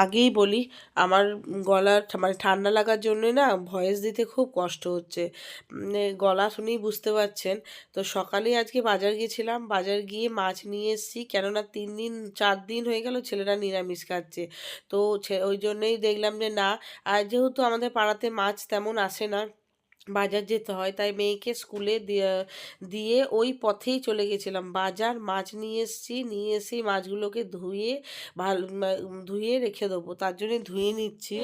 আগেই বলি, আমার গলা মানে ঠান্ডা লাগার জন্যই না ভয়েস দিতে খুব কষ্ট হচ্ছে। গলা শুনেই বুঝতে পারছেন। তো সকালেই আজকে বাজার গিয়েছিলাম, বাজার গিয়ে মাছ নিয়ে এসেছি, কেননা 3 দিন 4 দিন হয়ে গেল ছেলেরা নিরামিষ খাচ্ছে। তো ওই জন্যই দেখলাম যে না, আর যেহেতু আমাদের পাড়াতে মাছ তেমন আসে না, বাজার যেতে হয়, তাই মেয়েকে স্কুলে দিয়ে দিয়ে ওই পথেই চলে গেছিলাম বাজার। মাছ নিয়ে এসেছি, নিয়ে এসে মাছগুলোকে ধুয়ে ভালো ধুয়ে রেখে দেবো, তার জন্য ধুয়ে নিচ্ছি।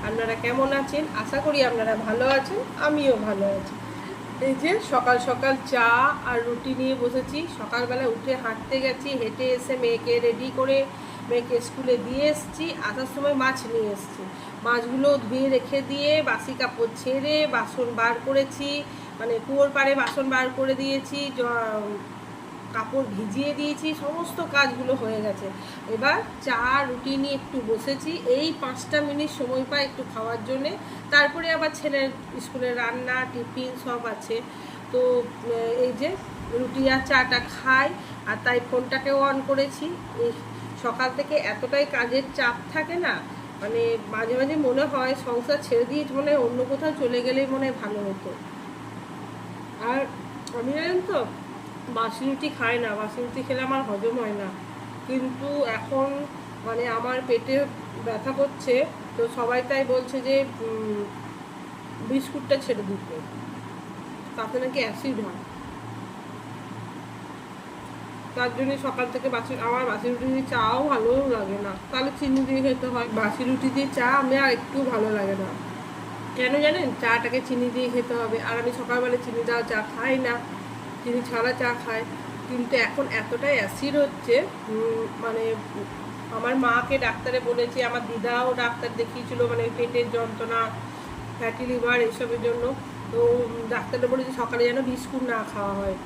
আপনারা কেমন আছেন? আশা করি আপনারা ভালো আছেন, আমিও ভালো আছি। এই যে সকাল সকাল চা আর রুটি নিয়ে বসেছি। সকালবেলা উঠে হাঁটতে গেছি, হেঁটে এসে মেয়েকে রেডি করে মেয়েকে স্কুলে দিয়ে এসেছি। আসার সময় মাছ নিয়ে এসেছি, মাছগুলো ধুয়ে রেখে দিয়ে বাসি কাপড় ছেড়ে বাসন বার করেছি, মানে কুয়োর পাড়ে বাসন বার করে দিয়েছি, কাপড় ভিজিয়ে দিয়েছি, সমস্ত কাজগুলো হয়ে গেছে। এবার চা রুটি নিয়ে একটু বসেছি, এই 5টা মিনিট সময় পাই একটু খাওয়ার জন্যে। তারপরে আবার ছেলের স্কুলের রান্না টিফিন সব আছে। তো এই যে রুটি আর চাটা খাই, আর তাই ফোনটাকেও অন করেছি। এই সকাল থেকে এতটাই কাজের চাপ থাকে না, মানে মাঝে মাঝে মনে হয় সংসার ছেড়ে দিয়ে মনে হয় অন্য কোথাও চলে গেলেই মনে হয় ভালো হতো। আর আমি জানেন তো বাসি রুটি খাই না, বাসি রুটি খেলে আমার হজম হয় না। কিন্তু এখন মানে আমার পেটে ব্যথা করছে, তো সবাই তাই বলছে যে বিস্কুটটা ছেড়ে দিতে, তাতে নাকি অ্যাসিড হয়। তার জন্য সকাল থেকে আমার বাসি রুটি দিয়ে চাও ভালো লাগে না, তাহলে চিনি দিয়ে খেতে হয়। বাসি রুটি দিয়ে চা আমি আর একটু ভালো লাগে না, কেন জানেন? চাটাকে চিনি দিয়ে খেতে হবে, আর আমি সকালবেলা চিনি দেওয়া চা খাই না, চিনি ছাড়া চা খাই। কিন্তু এখন এতটাই অ্যাসিড হচ্ছে, মানে আমার মাকে ডাক্তারে বলেছি, আমার দিদাও ডাক্তার দেখিয়েছিল, মানে পেটের যন্ত্রণা, ফ্যাটি লিভার এসবের জন্য। তো ডাক্তারে বলেছে সকালে যেন বিস্কুট না খাওয়া হয়,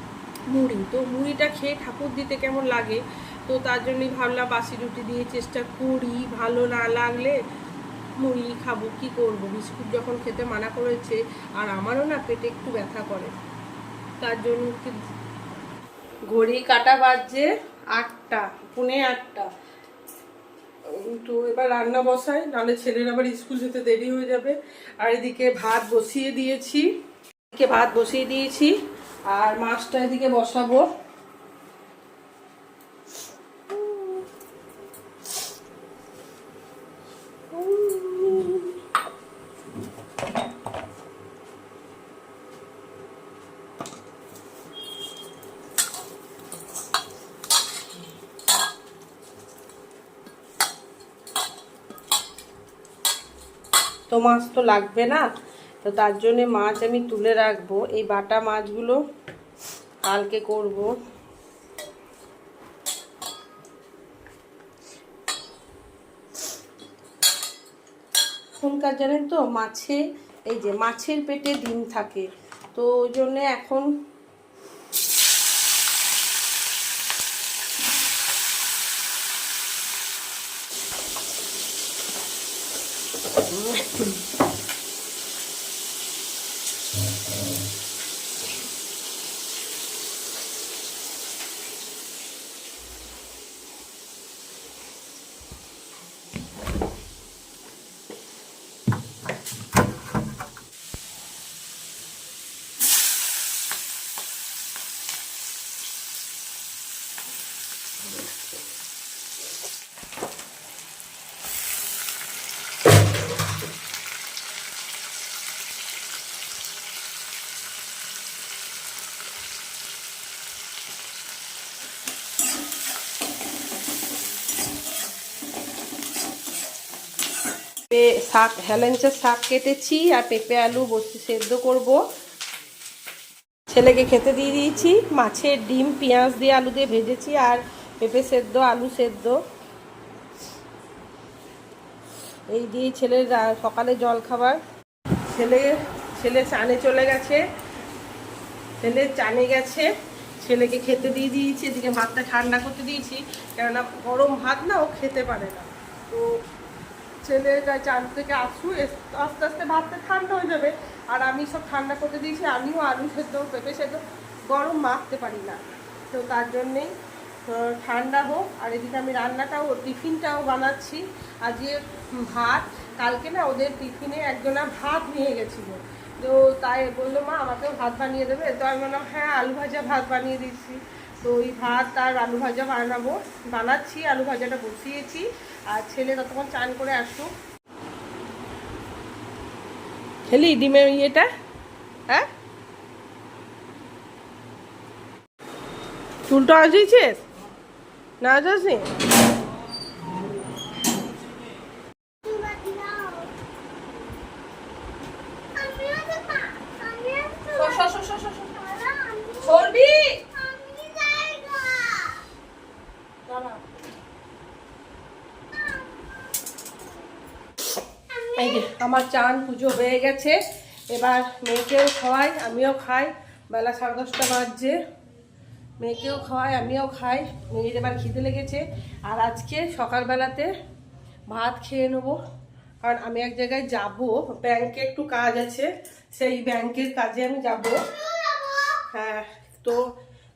মুড়ি। তো মুড়িটা খেয়ে ঠাকুর দিতে কেমন লাগে, তো তার জন্যই ভাবলাম বাসি রুটি দিয়ে চেষ্টা করি, ভালো না লাগলে মুড়ি খাবো, কি করব, বিস্কুট যখন খেতে মানা করেছে। আর আমারও না পেটে একটু ব্যথা করে, তার জন্য ঘড়ি কাটা বাজছে 8টা, পৌনে 8টা। তো এবার রান্না বসাই, নাহলে ছেলের আবার স্কুল যেতে দেরি হয়ে যাবে। আর এদিকে ভাত বসিয়ে দিয়েছি, আর মাছটা এদিকে বসাবো। তো মাছ তো লাগবে না, তো তার জন্যে মাছ আমি তুলে রাখবো। এই বাটা মাছগুলো কালকে করব। এখনকার জানেন তো মাছে, এই যে মাছের পেটে ডিম থাকে, তো ওই জন্যে এখন শাক, হেলেঞ্চা শাক কেটেছি, আর পেঁপে আলু সেদ্ধ করব। ছেলেকে খেতে দিয়ে দিয়েছি, মাছের ডিম পেঁয়াজ দিয়ে আলু দিয়ে ভেজেছি, আর পেঁপে সেদ্ধ আলু সেদ্ধ এই দিয়ে ছেলের সকালে জল খাবার। ছেলে চানে চলে গেছে, ছেলেকে খেতে দিয়ে দিয়েছি। এদিকে ভাতটা ঠান্ডা করতে দিয়েছি, কেননা গরম ভাত না ও খেতে পারে না। তো ছেলে চান থেকে আস্তে আস্তে ভাতটা ঠান্ডা হয়ে যাবে, আর আমি সব ঠান্ডা করতে দিয়েছি। আমিও আলু সেদ্ধ পেঁপে সেদ্ধ গরম মাখতে পারি না, তো তার জন্যেই ঠান্ডা হোক। আর এদিকে আমি রান্নাটাও টিফিনটাও বানাচ্ছি। আজকে ভাত, কালকে না ওদের টিফিনে একজনা ভাত নিয়ে গেছিলো, তো তাই বললো মা আমাকেও ভাত বানিয়ে দেবে। তো আমি বললাম হ্যাঁ, আলু ভাজা ভাত বানিয়ে দিচ্ছি। তো ওই ভাত আর আলু ভাজা বানাচ্ছি, আলু ভাজাটা বসিয়েছি। আর ছেলে ততক্ষণ চান করে আসুক। খেলি ডিমের ইয়েটা? হ্যাঁ, চুলটা আসিয়েছিস না? আসি এই যে আমার চান পুজো হয়ে গেছে। এবার মেয়েকেও খাওয়াই, আমিও খাই। বেলা 10:30 বাজছে। মেয়েকেও খাওয়াই, আমিও খাই। মেয়ের এবার খিদে লেগেছে। আর আজকে সকালবেলাতে ভাত খেয়ে নেবো, কারণ আমি এক জায়গায় যাব, ব্যাংকে একটু কাজ আছে, সেই ব্যাংকের কাজে আমি যাব। হ্যাঁ, তো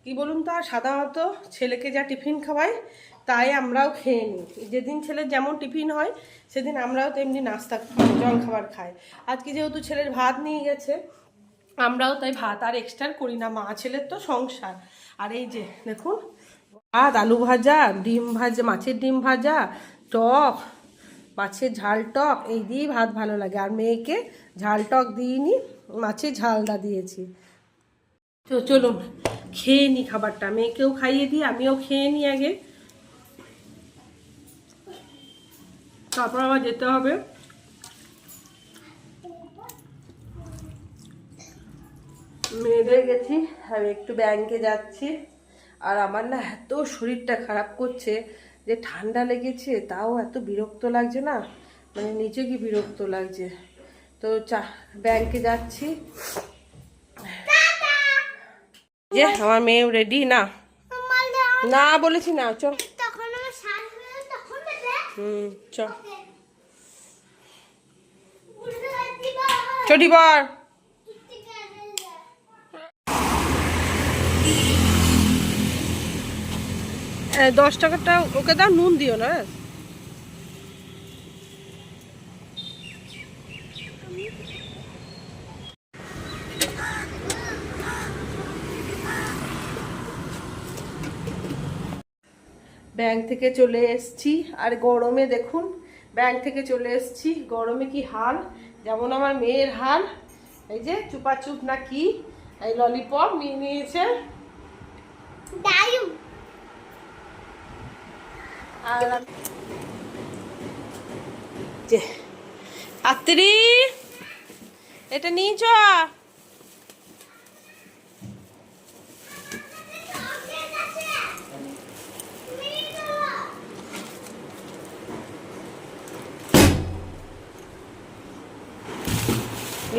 কি বলুন তো, সাধারণত ছেলেকে যা টিফিন খাওয়াই তাই আমরাও খেয়ে নিই। যেদিন ছেলের যেমন টিফিন হয় সেদিন আমরাও তেমনি নাস্তা জল খাবার খাই। আজকে যেহেতু ছেলের ভাত নিয়ে গেছে, আমরাও তাই ভাত আর এক্সট্রা করি না, মা ছেলের তো সংসার। আর এই যে দেখুন, ভাত, আলু ভাজা, ডিম ভাজা, মাছের ডিম ভাজা, টক, মাছের ঝাল টক, এই দিয়েই ভাত ভালো লাগে। আর মেয়েকে ঝাল টক দিইনি, মাছের ঝালটা দিয়েছি। তো চলুন খেয়ে নিই খাবারটা, মেয়েকেও খাইয়ে দিই, আমিও খেয়ে নিই আগে, তারপর আবার যেতে হবে। মেয়েদের গেছি, আমি একটু ব্যাংকে যাচ্ছি। আর আমার না এত শরীরটা খারাপ করছে যে ঠান্ডা লেগেছে, তাও এত বিরক্ত লাগছে না, মানে নিজেকে বিরক্ত লাগছে। তো ব্যাংকে যাচ্ছি। যে আমার মেয়েও রেডি না? না বলেছি না, চল। চল চটি পর। 10 টাকাটা ওকে দাও, নুন দিও না। ব্যাংক থেকে চলে এসছি, আর গরমে দেখুন, ব্যাংক থেকে চলে এসছি, গরমে কি হাল, যেমন আমার মেয়ের হাল। এই যে চুপাচুপ না কি, এই ললিপপ নিয়ে নিয়েছে। আর যে আত্রি, এটা নিয়ে চ।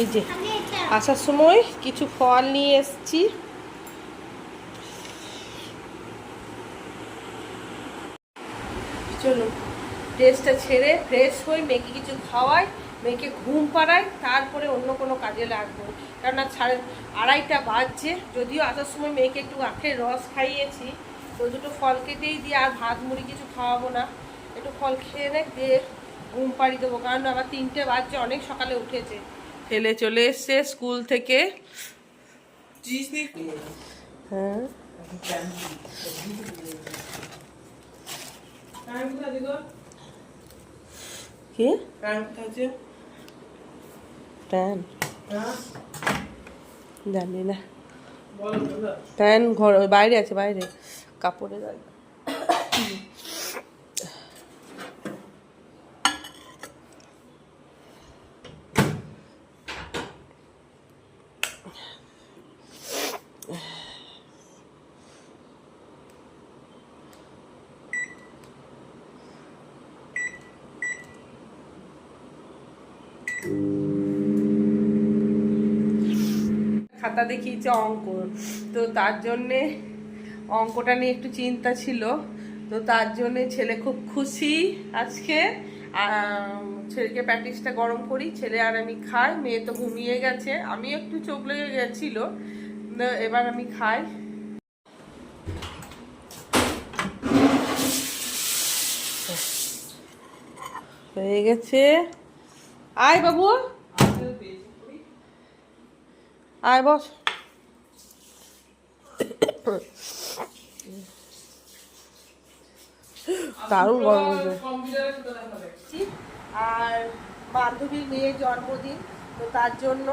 এই যে আসার সময় কিছু ফল নিয়ে এসছি। চলুন ড্রেসটা ছেড়ে ফ্রেশ হই, মেয়েকে কিছু খাওয়াই, মেয়েকে ঘুম পাড়াই, তারপরে অন্য কোনো কাজে লাগবো। কেননা 2:30 বাজছে। যদিও আসার সময় মেয়েকে একটু আখের রস খাইয়েছি, তো দুটো ফল কেটেই দিয়ে, আর ভাত মুড়ি কিছু খাওয়াবো না, একটু ফল খেয়ে নে দিয়ে ঘুম পাড়িয়ে দেবো। কারণ আবার 3টে বাজছে, অনেক সকালে উঠেছে। ছেলে চলে এসছে স্কুল থেকে। হ্যাঁ, কি প্যান জানি না, প্যান ঘর বাইরে আছে, বাইরে কাপড়ে দাঁড়িয়ে। খাতা দেখিয়েছে অঙ্ক, তো তার জন্যে অঙ্কটা নিয়ে একটু চিন্তা ছিল, তো তার জন্যে ছেলে খুব খুশি আজকে। ছেলেকে প্যাটিসটা গরম করি, ছেলে আর আমি খাই। মেয়ে তো ঘুমিয়ে গেছে, আমি একটু চোখ লেগে গেছিলো, এবার আমি খাই। হয়ে গেছে। আয় বাবু, আয় বস। দারুণ গরম হয়েছে। আর বান্ধবীর মেয়ের জন্মদিন, তো তার জন্য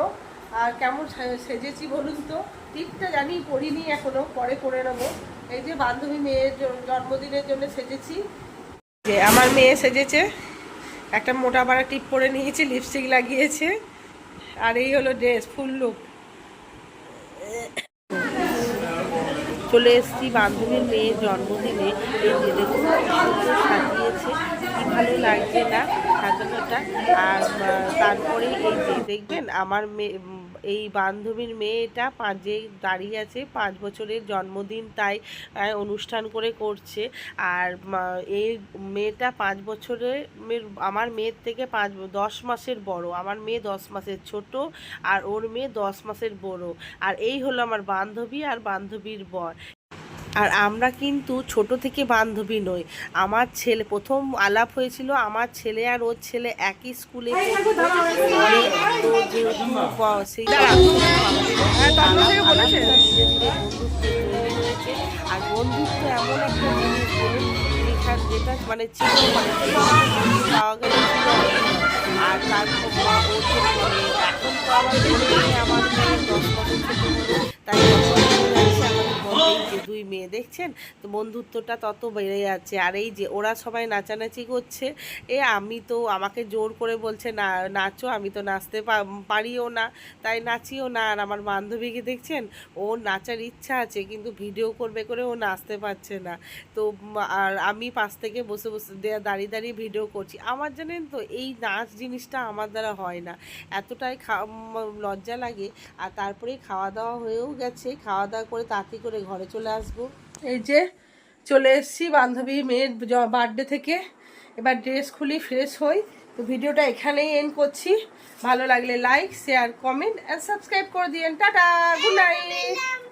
আর কেমন সেজেছি বলুন তো। টিপটা জানি পরিনি এখনো, পরে করে নেবো। এই যে বান্ধবী মেয়ের জন্মদিনের জন্য সেজেছি। যে আমার মেয়ে সেজেছে, একটা মোটা পাড়া টিপ পরে নিয়েছে, লিপস্টিক লাগিয়েছে, আর এই হলো ড্রেস, ফুল লুক। চলে এসেছি বান্ধবীর মেয়ের জন্মদিনে। এই যে দেখুন সুন্দর সাজিয়েছে, কি ভালো লাগছে না সাজানোটা। আর তারপরে এই যে দেখবেন আমার মেয়ে, এই বান্ধবীর মেয়েটা যে দাঁড়িয়ে আছে 5 বছরের জন্মদিন, তাই অনুষ্ঠান করে করছে। আর এই মেয়েটা 5 বছরের, আমার মেয়ের থেকে 10 মাসের বড়। আমার মেয়ে 10 মাসের ছোট, আর ওর মেয়ে 10 মাসের বড়। আর এই হলো আমার বান্ধবী আর বান্ধবীর বর। আর আমরা কিন্তু ছোট থেকে বান্ধবী নই। আমার ছেলে, প্রথম আলাপ হয়েছিল আমার ছেলে আর ওর ছেলে একই স্কুলে পড়তো। পরে তো যেহেতু সেই ধীরে ধীরে বন্ধুত্ব তৈরি হয়েছে। আর বন্ধুত্ব এমন একটা জিনিস বলুন, যেটা মানে ছিল, মানে পাওয়া গেলে ছিল। আর তারপর মানে এখন তো আমার আমার মেয়ে 10 বছর ছোট, তাই এই যে 2 মেয়ে দেখছেন, তো বন্ধুত্বটা তত বেড়ে যাচ্ছে। আর এই যে ওরা সবাই নাচানাচি করছে, আমি তো, আমাকে জোর করে বলছে না নাচো, আমি তো নাচতে পারিও না, তাই নাচিও না। আর আমার বান্ধবীকে দেখছেন, ওর নাচার ইচ্ছা আছে কিন্তু ভিডিও করবে করে ও নাচতে পারছে না। তো আর আমি পাশ থেকে বসে বসে দাঁড়িয়ে দাঁড়িয়ে ভিডিও করছি। আমার জানেন তো এই নাচ জিনিসটা আমার দ্বারা হয় না, এতটাই লজ্জা লাগে। আর তারপরে খাওয়া দাওয়া হয়েও গেছে, খাওয়া দাওয়া করে তাড়াতাড়ি করে ঘরে চলে আসবো। এই যে চলে এসেছি বান্ধবী মেয়ের বার্থডে থেকে। এবার ড্রেস খুলি, ফ্রেশ হই। তো ভিডিওটা এখানেই এন্ড করছি। ভালো লাগলে like, share, comment and subscribe করে দিয়েন। Tata, good night.